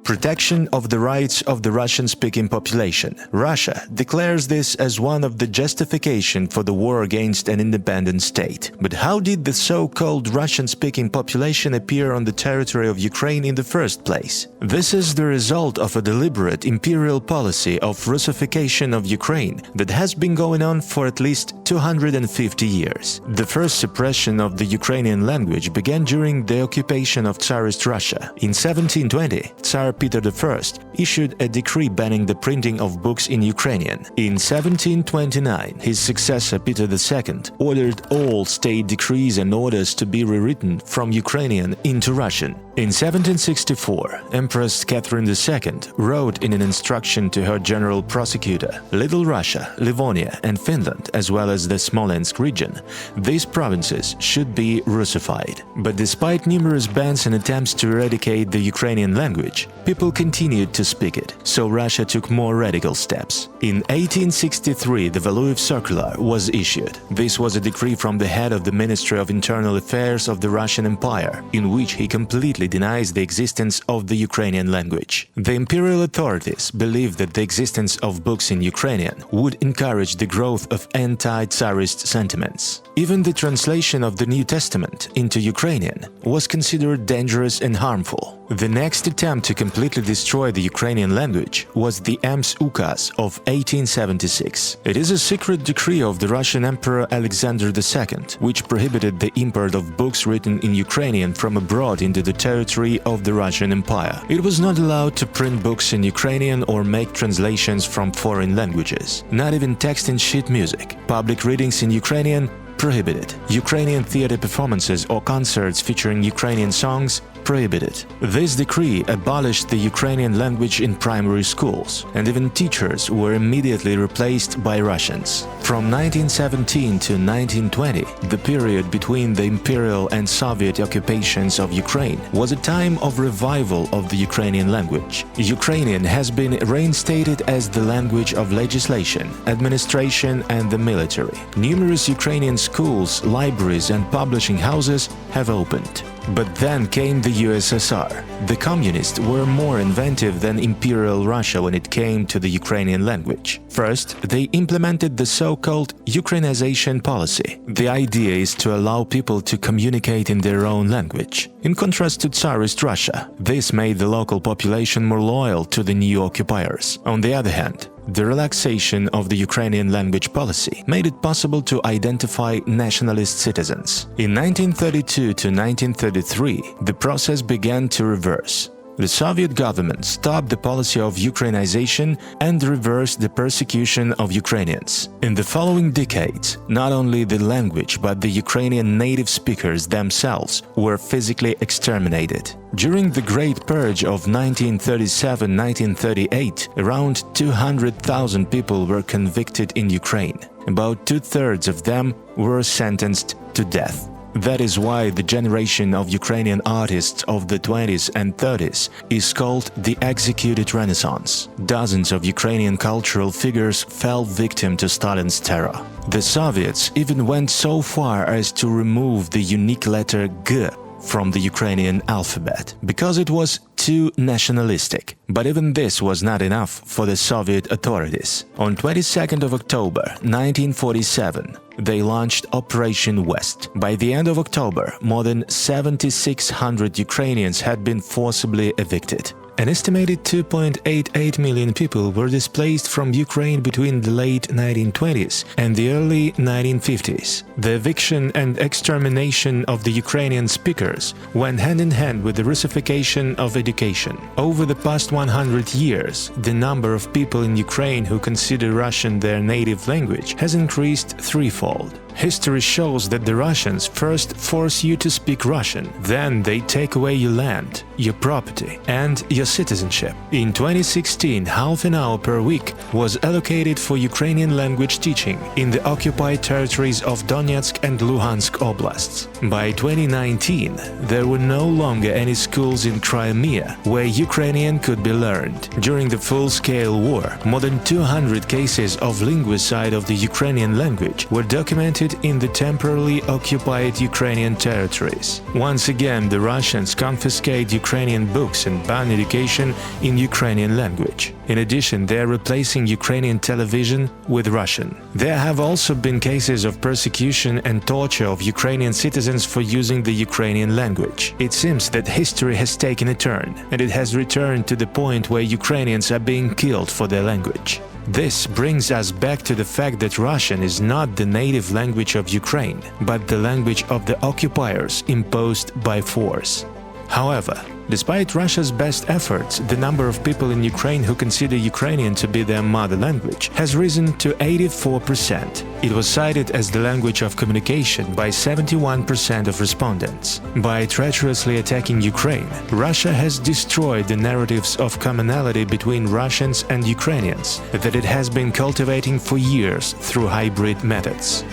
Protection of the rights of the Russian-speaking population. Russia declares this as one of the justification for the war against an independent state. But how did the so-called Russian-speaking population appear on the territory of Ukraine in the first place? This is the result of a deliberate imperial policy of Russification of Ukraine that has been going on for at least 250 years. The first suppression of the Ukrainian language began during the occupation of Tsarist Russia. In 1720, Tsar Peter I issued a decree banning the printing of books in Ukrainian. In 1729, his successor Peter II ordered all state decrees and orders to be rewritten from Ukrainian into Russian. In 1764, Empress Catherine II wrote in an instruction to her general prosecutor, Little Russia, Livonia and Finland, as well as the Smolensk region, these provinces should be Russified. But despite numerous bans and attempts to eradicate the Ukrainian language, people continued to speak it, so Russia took more radical steps. In 1863, the Valuev Circular was issued. This was a decree from the head of the Ministry of Internal Affairs of the Russian Empire, in which he completely denies the existence of the Ukrainian language. The imperial authorities believed that the existence of books in Ukrainian would encourage the growth of anti-Tsarist sentiments. Even the translation of the New Testament into Ukrainian was considered dangerous and harmful. The next attempt to completely destroy the Ukrainian language was the Ems Ukaz of 1876. It is a secret decree of the Russian Emperor Alexander II, which prohibited the import of books written in Ukrainian from abroad into the territory of the Russian Empire. It was not allowed to print books in Ukrainian or make translations from foreign languages, not even text and sheet music. Public readings in Ukrainian prohibited. Ukrainian theater performances or concerts featuring Ukrainian songs prohibited. This decree abolished the Ukrainian language in primary schools, and even teachers were immediately replaced by Russians. From 1917 to 1920, the period between the imperial and Soviet occupations of Ukraine was a time of revival of the Ukrainian language. Ukrainian has been reinstated as the language of legislation, administration and the military. Numerous Ukrainian schools, libraries and publishing houses have opened. But then came the USSR. The communists were more inventive than Imperial Russia when it came to the Ukrainian language. First, they implemented the so-called Ukrainization policy. The idea is to allow people to communicate in their own language. In contrast to Tsarist Russia, this made the local population more loyal to the new occupiers. On the other hand, the relaxation of the Ukrainian language policy made it possible to identify nationalist citizens. In 1932 to 1933, the process began to reverse. The Soviet government stopped the policy of Ukrainization and reversed the persecution of Ukrainians. In the following decades, not only the language but the Ukrainian native speakers themselves were physically exterminated. During the Great Purge of 1937-1938, around 200,000 people were convicted in Ukraine. About two-thirds of them were sentenced to death. That is why the generation of Ukrainian artists of the 20s and 30s is called the executed Renaissance. Dozens of Ukrainian cultural figures fell victim to Stalin's terror. The Soviets even went so far as to remove the unique letter G from the Ukrainian alphabet, because it was too nationalistic. But even this was not enough for the Soviet authorities. On 22nd of October 1947, they launched Operation West. By the end of October, more than 7,600 Ukrainians had been forcibly evicted. An estimated 2.88 million people were displaced from Ukraine between the late 1920s and the early 1950s. The eviction and extermination of the Ukrainian speakers went hand in hand with the Russification of education. Over the past 100 years, the number of people in Ukraine who consider Russian their native language has increased threefold. History shows that the Russians first force you to speak Russian, then they take away your land, your property and your citizenship. In 2016, half an hour per week was allocated for Ukrainian language teaching in the occupied territories of Donetsk and Luhansk oblasts. By 2019, there were no longer any schools in Crimea where Ukrainian could be learned. During the full-scale war, more than 200 cases of linguicide of the Ukrainian language were documented located in the temporarily occupied Ukrainian territories. Once again, the Russians confiscate Ukrainian books and ban education in Ukrainian language. In addition, they are replacing Ukrainian television with Russian. There have also been cases of persecution and torture of Ukrainian citizens for using the Ukrainian language. It seems that history has taken a turn, and it has returned to the point where Ukrainians are being killed for their language. This brings us back to the fact that Russian is not the native language of Ukraine, but the language of the occupiers imposed by force. However, despite Russia's best efforts, the number of people in Ukraine who consider Ukrainian to be their mother language has risen to 84%. It was cited as the language of communication by 71% of respondents. By treacherously attacking Ukraine, Russia has destroyed the narratives of commonality between Russians and Ukrainians that it has been cultivating for years through hybrid methods.